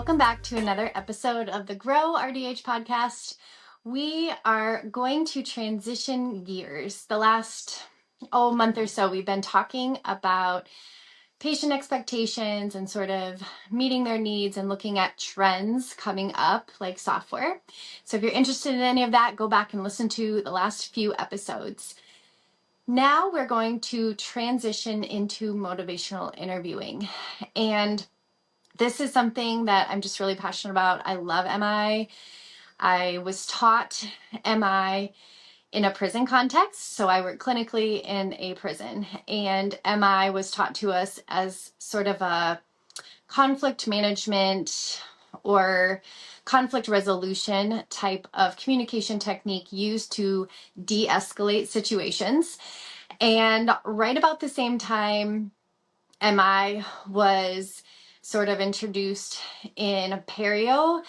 Welcome back to another episode of the Grow RDH podcast. We are going to transition gears. The last month or so, we've been talking about patient expectations and sort of meeting their needs and looking at trends coming up like software. So if you're interested in any of that, go back and listen to the last few episodes. Now we're going to transition into motivational interviewing. And this is something that I'm just really passionate about. I love MI. I was taught MI in a prison context, so I work clinically in a prison, and MI was taught to us as sort of a conflict management or conflict resolution type of communication technique used to de-escalate situations. And right about the same time, MI was sort of introduced in perio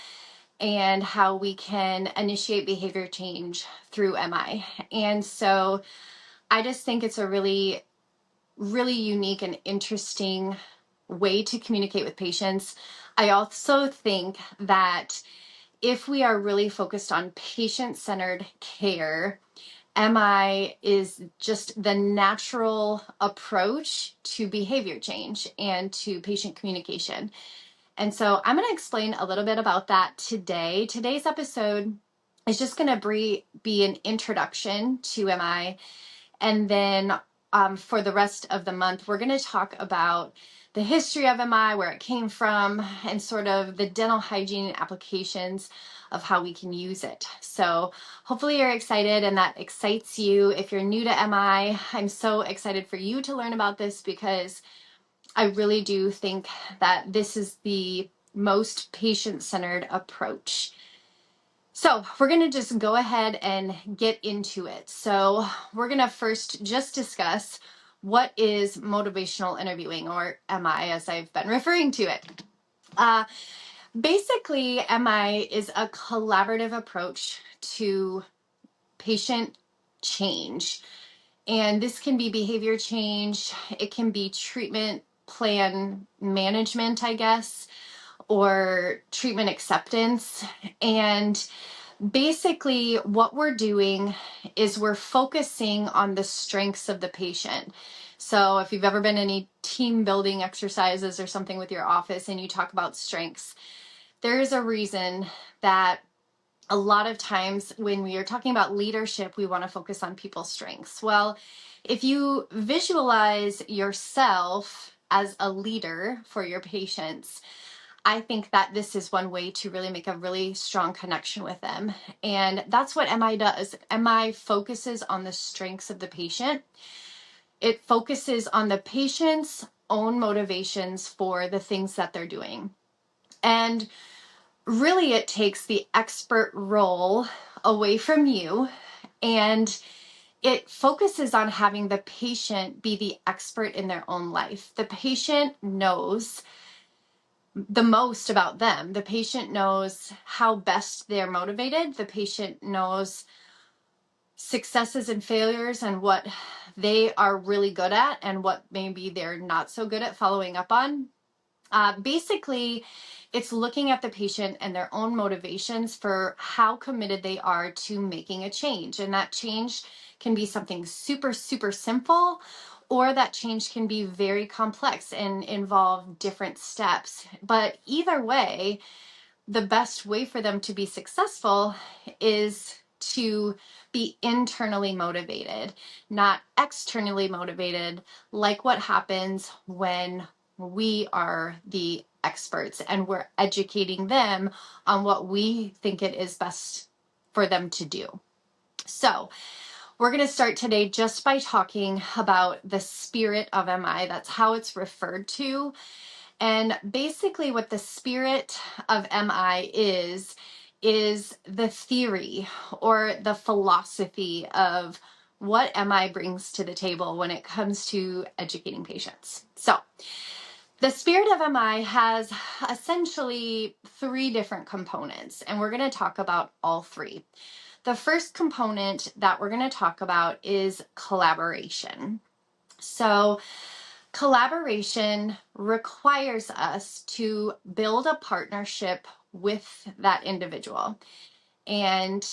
and how we can initiate behavior change through MI. And so I just think it's a really, really unique and interesting way to communicate with patients. I also think that if we are really focused on patient-centered care, MI is just the natural approach to behavior change and to patient communication. And so I'm going to explain a little bit about that today. Today's episode is just going to be an introduction to MI. And then for the rest of the month, we're going to talk about the history of MI, where it came from, and sort of the dental hygiene applications of how we can use it. So hopefully you're excited and that excites you. If you're new to MI, I'm so excited for you to learn about this because I really do think that this is the most patient-centered approach. So we're going to just go ahead and get into it. So we're going to first just discuss what is motivational interviewing, or MI as I've been referring to it. Basically, MI is a collaborative approach to patient change. And this can be behavior change, it can be treatment plan management, I guess, or treatment acceptance. And basically what we're doing is we're focusing on the strengths of the patient. So if you've ever been in any team building exercises or something with your office and you talk about strengths, there is a reason that a lot of times when we are talking about leadership, we want to focus on people's strengths. Well, if you visualize yourself as a leader for your patients, I think that this is one way to really make a really strong connection with them. And that's what MI does. MI focuses on the strengths of the patient. It focuses on the patient's own motivations for the things that they're doing. And really, it takes the expert role away from you, and it focuses on having the patient be the expert in their own life. The patient knows the most about them. The patient knows how best they're motivated. The patient knows successes and failures and what they are really good at and what maybe they're not so good at following up on. Basically, it's looking at the patient and their own motivations for how committed they are to making a change. And that change can be something super, super simple, or that change can be very complex and involve different steps. But either way, the best way for them to be successful is to be internally motivated, not externally motivated, like what happens when we are the experts and we're educating them on what we think it is best for them to do. So we're going to start today just by talking about the spirit of MI. That's how it's referred to. And basically what the spirit of MI is the theory or the philosophy of what MI brings to the table when it comes to educating patients. So the spirit of MI has essentially three different components, and we're going to talk about all three. The first component that we're going to talk about is collaboration. So Collaboration requires us to build a partnership with that individual. And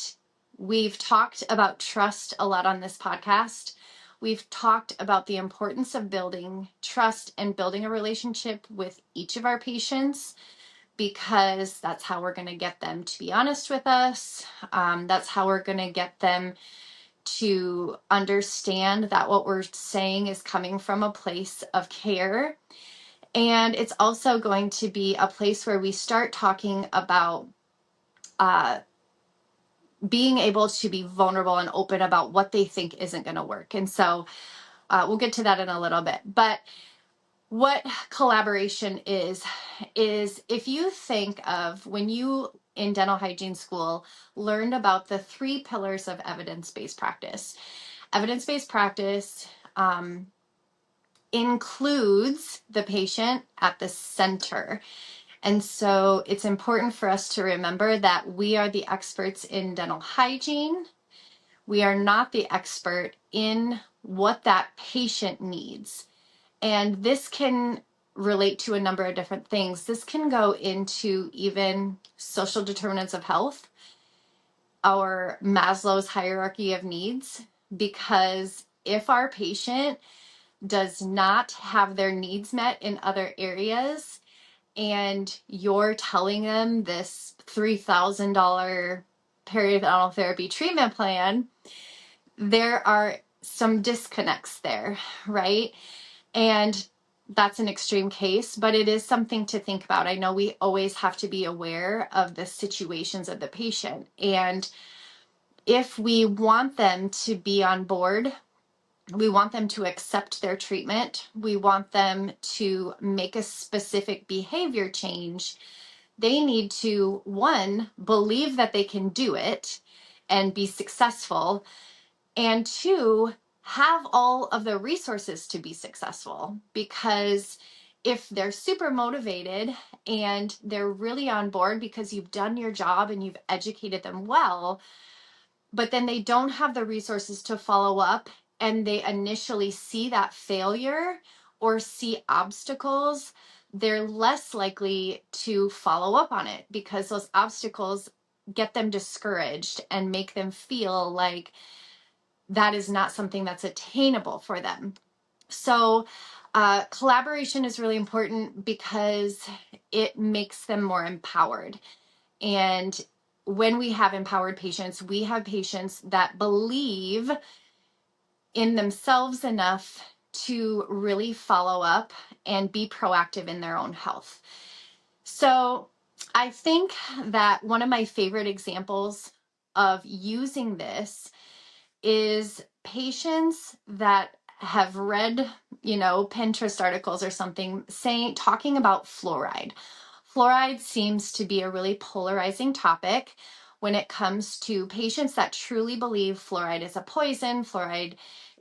we've talked about trust a lot on this podcast. We've talked about the importance of building trust and building a relationship with each of our patients, because that's how we're going to get them to be honest with us. That's how we're going to get them to understand that what we're saying is coming from a place of care. And it's also going to be a place where we start talking about being able to be vulnerable and open about what they think isn't going to work. And so we'll get to that in a little bit. But what collaboration is if you think of when you in dental hygiene school learned about the 3 pillars of evidence-based practice. Evidence-based practice includes the patient at the center. And so it's important for us to remember that we are the experts in dental hygiene. We are not the expert in what that patient needs. And this can relate to a number of different things. This can go into even social determinants of health, our Maslow's hierarchy of needs, because if our patient does not have their needs met in other areas, and you're telling them this $3,000 periodontal therapy treatment plan, there are some disconnects there, right? And that's an extreme case, but it is something to think about. I know we always have to be aware of the situations of the patient. And if we want them to be on board, we want them to accept their treatment, we want them to make a specific behavior change, they need to, 1, believe that they can do it and be successful, and 2, have all of the resources to be successful. Because if they're super motivated and they're really on board because you've done your job and you've educated them well, but then they don't have the resources to follow up, and they initially see that failure or see obstacles, they're less likely to follow up on it, because those obstacles get them discouraged and make them feel like that is not something that's attainable for them. So collaboration is really important because it makes them more empowered. And when we have empowered patients, we have patients that believe in themselves enough to really follow up and be proactive in their own health. So I think that one of my favorite examples of using this is patients that have read, Pinterest articles or something talking about fluoride. Fluoride seems to be a really polarizing topic when it comes to patients that truly believe fluoride is a poison, fluoride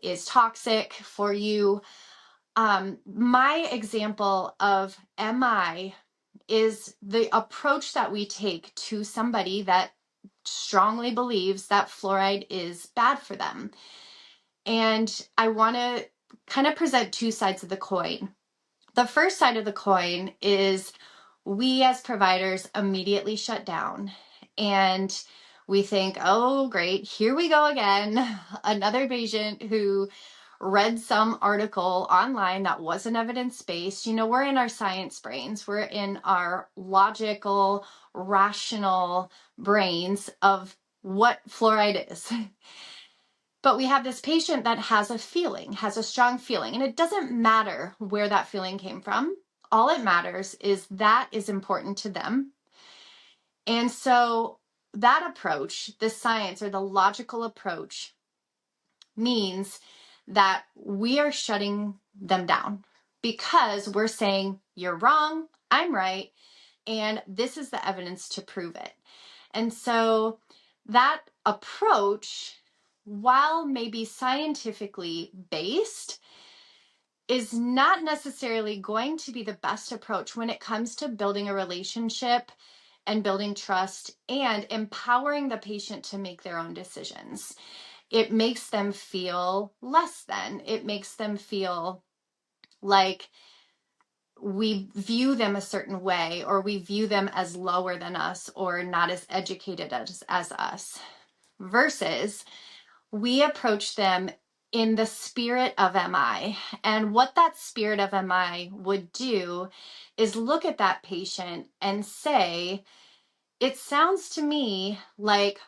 is toxic for you. My example of MI is the approach that we take to somebody that strongly believes that fluoride is bad for them. And I want to kind of present 2 sides of the coin. The first side of the coin is we as providers immediately shut down and we think, oh, great, here we go again. Another patient who read some article online that wasn't evidence-based. We're in our science brains. We're in our logical, rational brains of what fluoride is. But we have this patient that has a strong feeling, and it doesn't matter where that feeling came from. All it matters is that is important to them. And so that approach, the science or the logical approach, means that we are shutting them down because we're saying, you're wrong, I'm right, and this is the evidence to prove it. And so that approach, while maybe scientifically based, is not necessarily going to be the best approach when it comes to building a relationship and building trust and empowering the patient to make their own decisions. It makes them feel less than. It makes them feel like we view them a certain way, or we view them as lower than us or not as educated as us, versus we approach them in the spirit of MI. And what that spirit of MI would do is look at that patient and say, it sounds to me like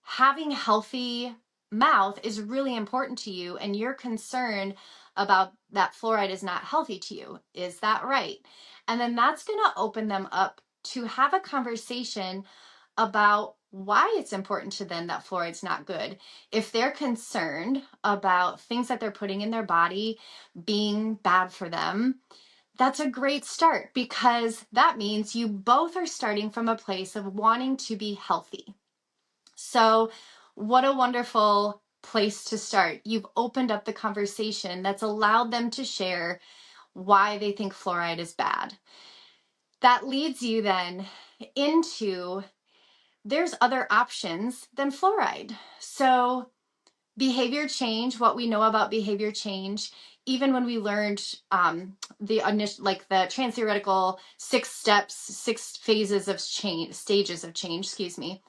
having healthy mouth is really important to you, and you're concerned about that fluoride is not healthy to you. Is that right? And then that's going to open them up to have a conversation about why it's important to them that fluoride's not good. If they're concerned about things that they're putting in their body being bad for them, that's a great start, because that means you both are starting from a place of wanting to be healthy. So what a wonderful place to start. You've opened up the conversation that's allowed them to share why they think fluoride is bad. That leads you then into, there's other options than fluoride. So behavior change, what we know about behavior change, even when we learned the initial, like the trans-theoretical 6 steps, 6 phases of change, stages of change, excuse me.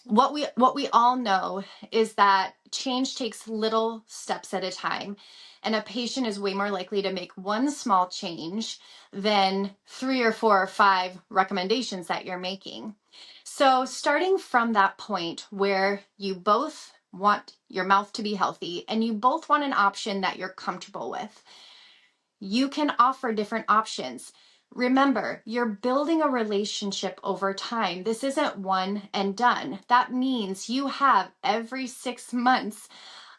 What we all know is that change takes little steps at a time, and a patient is way more likely to make one small change than 3 or 4 or 5 recommendations that you're making. So starting from that point where you both want your mouth to be healthy and you both want an option that you're comfortable with, you can offer different options. Remember, you're building a relationship over time. This isn't one and done. That means you have every 6 months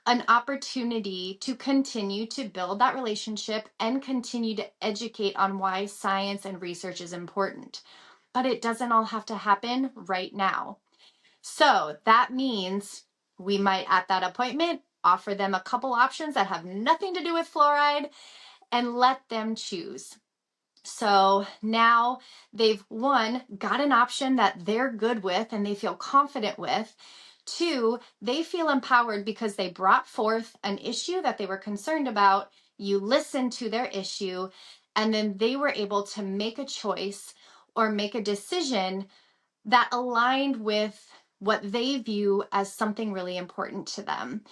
an opportunity to continue to build that relationship and continue to educate on why science and research is important. But it doesn't all have to happen right now. So that means we might, at that appointment, offer them a couple options that have nothing to do with fluoride and let them choose. So now they've, 1, got an option that they're good with and they feel confident with. 2, they feel empowered because they brought forth an issue that they were concerned about. You listened to their issue, and then they were able to make a choice or make a decision that aligned with what they view as something really important to them.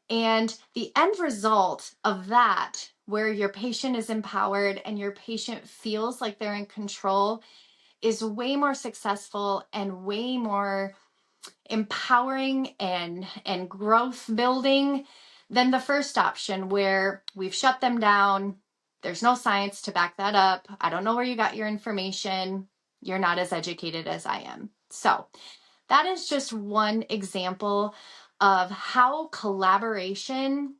And the end result of that, where your patient is empowered and your patient feels like they're in control, is way more successful and way more empowering and growth building than the first option, where we've shut them down. There's no science to back that up. I don't know where you got your information. You're not as educated as I am. So that is just one example of how collaboration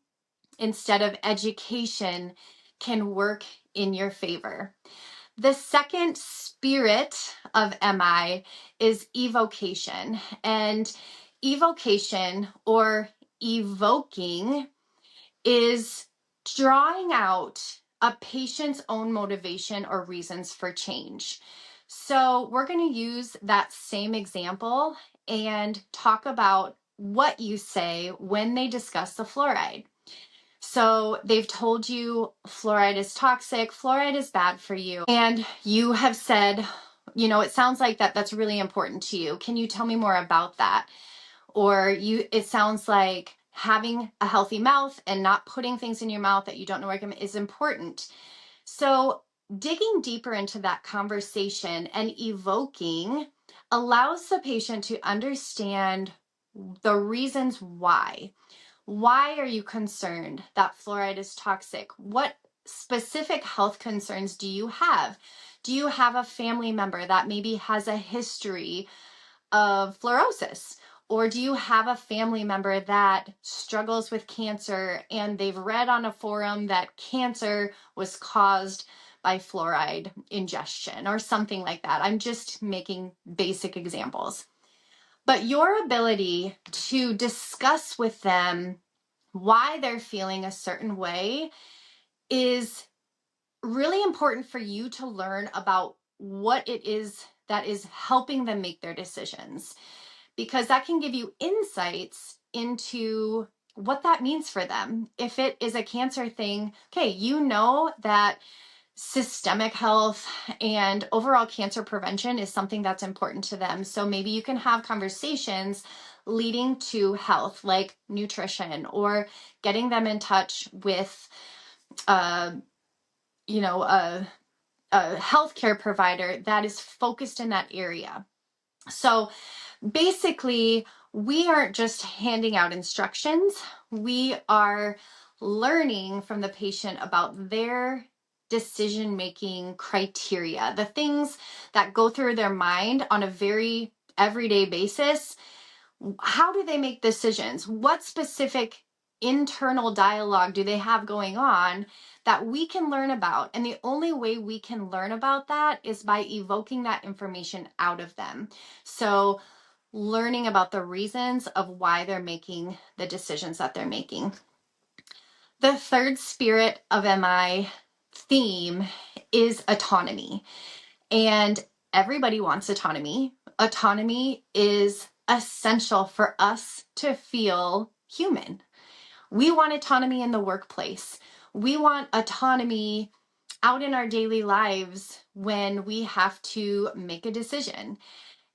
instead of education can work in your favor. The second spirit of MI is evocation. And evocation, or evoking, is drawing out a patient's own motivation or reasons for change. So we're going to use that same example and talk about what you say when they discuss the fluoride. So they've told you fluoride is toxic, fluoride is bad for you, and you have said, it sounds like that's really important to you. Can you tell me more about that? Or it sounds like having a healthy mouth and not putting things in your mouth that you don't know where is important. So digging deeper into that conversation and evoking allows the patient to understand the reasons why. Why are you concerned that fluoride is toxic? What specific health concerns do you have? Do you have a family member that maybe has a history of fluorosis? Or do you have a family member that struggles with cancer and they've read on a forum that cancer was caused by fluoride ingestion or something like that? I'm just making basic examples. But your ability to discuss with them why they're feeling a certain way is really important for you to learn about what it is that is helping them make their decisions, because that can give you insights into what that means for them. If it is a cancer thing, okay, you know that systemic health and overall cancer prevention is something that's important to them. So maybe you can have conversations leading to health, like nutrition, or getting them in touch with, you know, a healthcare provider that is focused in that area. So basically, we aren't just handing out instructions, we are learning from the patient about their decision-making criteria, the things that go through their mind on a very everyday basis. How do they make decisions? What specific internal dialogue do they have going on that we can learn about? And the only way we can learn about that is by evoking that information out of them. So learning about the reasons of why they're making the decisions that they're making. The third spirit of MI theme is autonomy. And everybody wants autonomy. Autonomy is essential for us to feel human. We want autonomy in the workplace. We want autonomy out in our daily lives when we have to make a decision.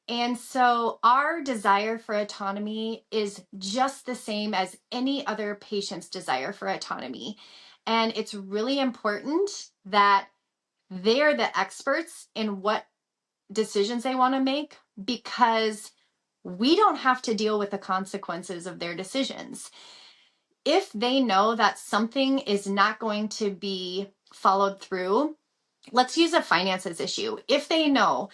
And so our desire for autonomy is just the same as any other patient's desire for autonomy. And it's really important that they're the experts in what decisions they want to make, because we don't have to deal with the consequences of their decisions. If they know that something is not going to be followed through, let's use a finances issue. If they know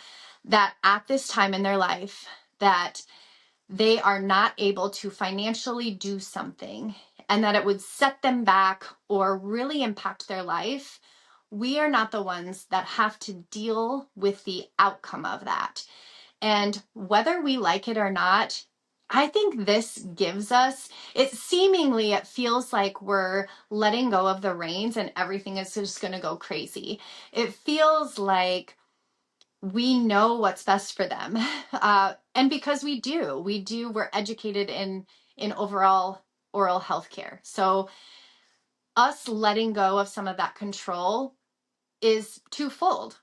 that at this time in their life that they are not able to financially do something and that it would set them back or really impact their life, we are not the ones that have to deal with the outcome of that. And whether we like it or not, I think this gives us, it feels like we're letting go of the reins and everything is just going to go crazy. It feels like we know what's best for them. And because we're educated in overall oral health care. So us letting go of some of that control is twofold.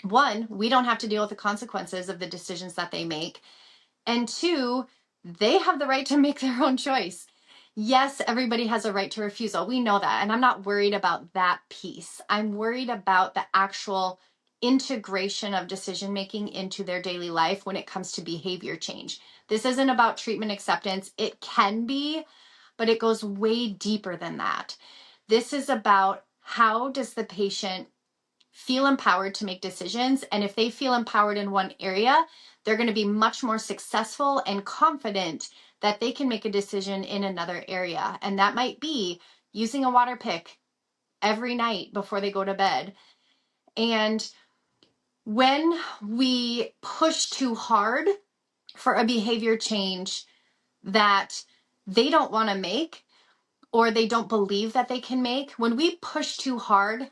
One, we don't have to deal with the consequences of the decisions that they make. And two, they have the right to make their own choice. Yes, everybody has a right to refusal. We know that. And I'm not worried about that piece. I'm worried about the actual integration of decision making into their daily life when it comes to behavior change. This isn't about treatment acceptance. It can be, but it goes way deeper than that. This is about how does the patient feel empowered to make decisions. And if they feel empowered in one area, they're going to be much more successful and confident that they can make a decision in another area. And that might be using a water pick every night before they go to bed. And when we push too hard for a behavior change that they don't want to make or they don't believe that they can make, when we push too hard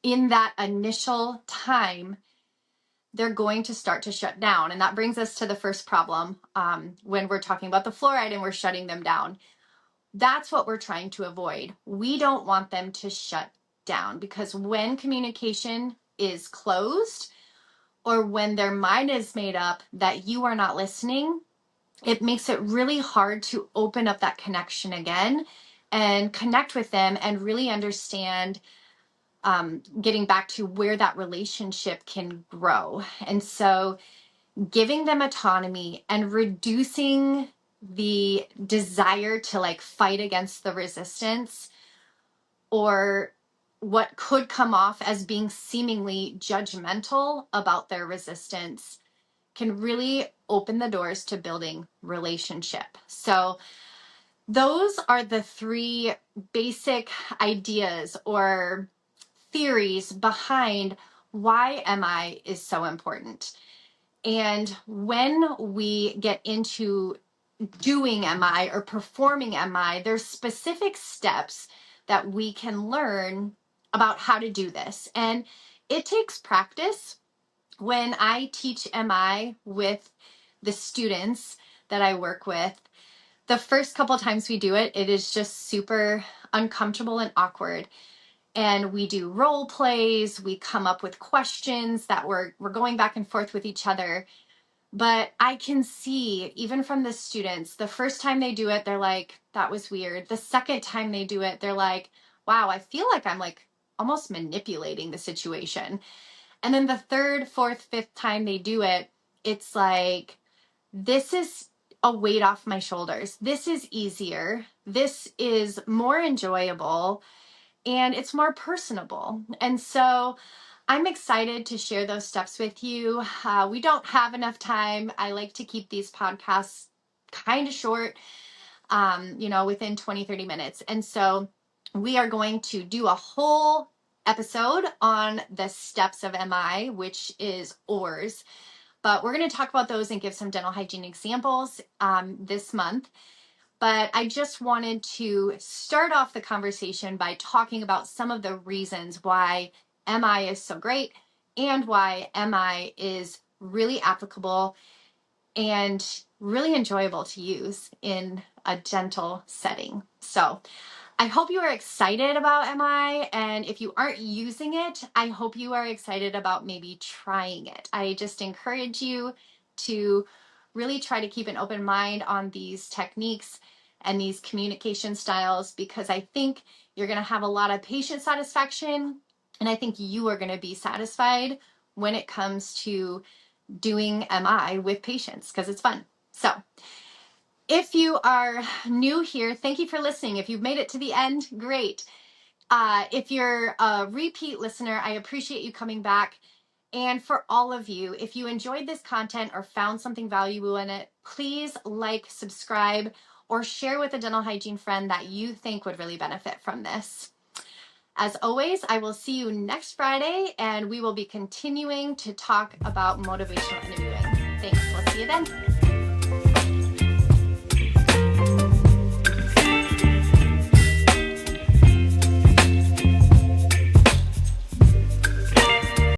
in that initial time, they're going to start to shut down. And that brings us to the first problem when we're talking about the fluoride and we're shutting them down. That's what we're trying to avoid. We don't want them to shut down, because when communication is closed or when their mind is made up that you are not listening, it makes it really hard to open up that connection again and connect with them and really understand getting back to where that relationship can grow. And so giving them autonomy and reducing the desire to like fight against the resistance or what could come off as being seemingly judgmental about their resistance can really open the doors to building relationship. So those are the three basic ideas or theories behind why MI is so important. And when we get into doing MI or performing MI, there's specific steps that we can learn about how to do this. And it takes practice. When I teach MI with the students that I work with, The first couple times we do it, it is just super uncomfortable and awkward. And we do role plays, we come up with questions that we're going back and forth with each other. But I can see, even from the students, the first time they do it, they're like, that was weird. The second time they do it, they're like, wow, I feel like I'm like almost manipulating the situation. And then the third, fourth, fifth time they do it, it's like, this is a weight off my shoulders. This is easier. This is more enjoyable, and it's more personable. And so I'm excited to share those steps with you. We don't have enough time. I like to keep these podcasts kind of short, within 20, 30 minutes. And so we are going to do a whole episode on the steps of MI, which is ORS. But we're going to talk about those and give some dental hygiene examples this month. But I just wanted to start off the conversation by talking about some of the reasons why MI is so great and why MI is really applicable and really enjoyable to use in a dental setting. So I hope you are excited about MI, and if you aren't using it, I hope you are excited about maybe trying it. I just encourage you to really try to keep an open mind on these techniques and these communication styles, because I think you're going to have a lot of patient satisfaction, and I think you are going to be satisfied when it comes to doing MI with patients, because it's fun. So if you are new here, thank you for listening. If you've made it to the end, great. If you're a repeat listener, I appreciate you coming back. And for all of you, if you enjoyed this content or found something valuable in it, please like, subscribe, or share with a dental hygiene friend that you think would really benefit from this. As always, I will see you next Friday, and we will be continuing to talk about motivational interviewing. Thanks. We'll see you then.